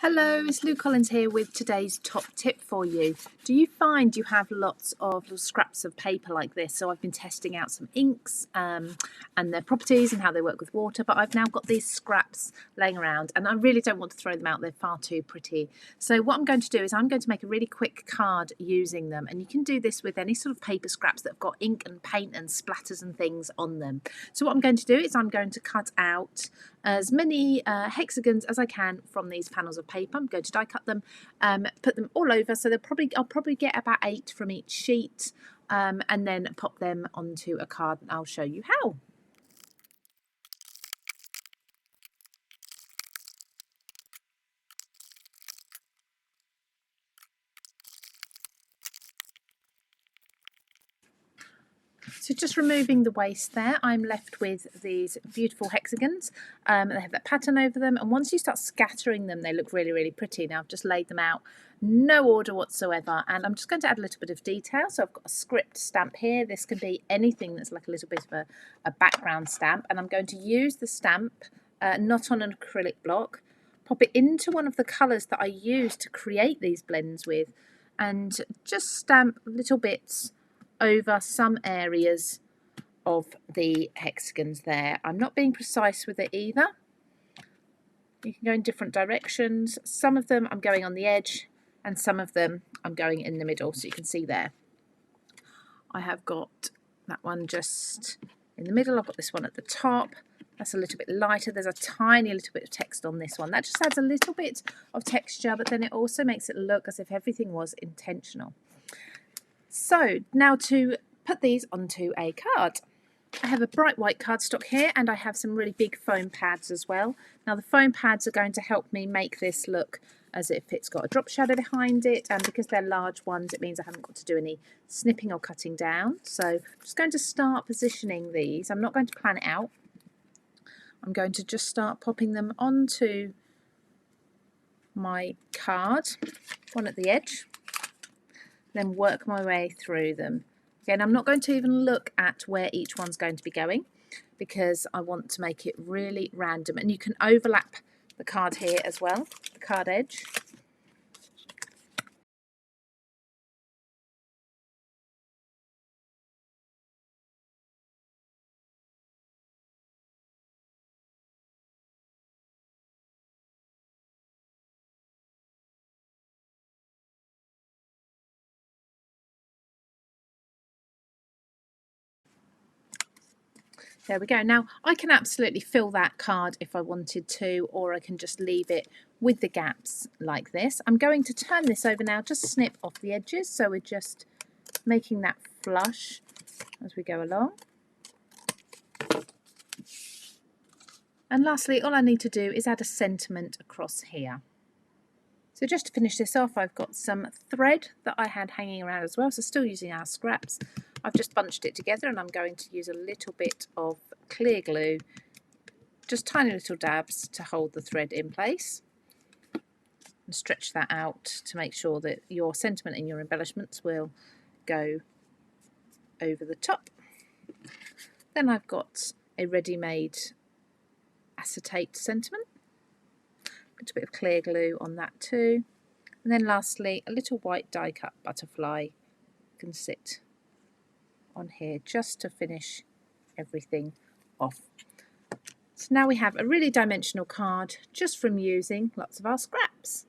Hello, it's Lou Collins here with today's top tip for you. Do you find you have lots of little scraps of paper like this? So I've been testing out some inks and their properties and how they work with water, but I've now got these scraps laying around and I really don't want to throw them out. They're far too pretty. So what I'm going to do is I'm going to make a really quick card using them, and you can do this with any sort of paper scraps that have got ink and paint and splatters and things on them. So what I'm going to do is I'm going to cut out as many hexagons as I can from these panels of paper. I'm going to die cut them, put them all over, so I'll probably get about 8 from each sheet, and then pop them onto a card, and I'll show you how. So just removing the waste there, I'm left with these beautiful hexagons. They have that pattern over them, and once you start scattering them, they look really, really pretty. Now I've just laid them out, no order whatsoever, and I'm just going to add a little bit of detail. So I've got a script stamp here. This can be anything that's like a little bit of a background stamp, and I'm going to use the stamp not on an acrylic block, pop it into one of the colours that I used to create these blends with, and just stamp little bits over some areas of the hexagons there. I'm not being precise with it either. You can go in different directions. Some of them I'm going on the edge and some of them I'm going in the middle, so you can see there. I have got that one just in the middle. I've got this one at the top. That's a little bit lighter. There's a tiny little bit of text on this one. That just adds a little bit of texture, but then it also makes it look as if everything was intentional. So now to put these onto a card. I have a bright white cardstock here, and I have some really big foam pads as well. Now the foam pads are going to help me make this look as if it's got a drop shadow behind it, and because they're large ones it means I haven't got to do any snipping or cutting down. So I'm just going to start positioning these. I'm not going to plan it out. I'm going to just start popping them onto my card, one at the edge, then work my way through them. Again, I'm not going to even look at where each one's going to be going because I want to make it really random. And you can overlap the card here as well, the card edge. There we go. Now I can absolutely fill that card if I wanted to, or I can just leave it with the gaps like this. I'm going to turn this over now, just snip off the edges, so we're just making that flush as we go along. And lastly, all I need to do is add a sentiment across here. So just to finish this off, I've got some thread that I had hanging around as well, so still using our scraps. I've just bunched it together, and I'm going to use a little bit of clear glue, just tiny little dabs to hold the thread in place, and stretch that out to make sure that your sentiment and your embellishments will go over the top. Then I've got a ready-made acetate sentiment. Put a bit of clear glue on that too. And then lastly, a little white die cut butterfly can sit on here just to finish everything off. So now we have a really dimensional card just from using lots of our scraps.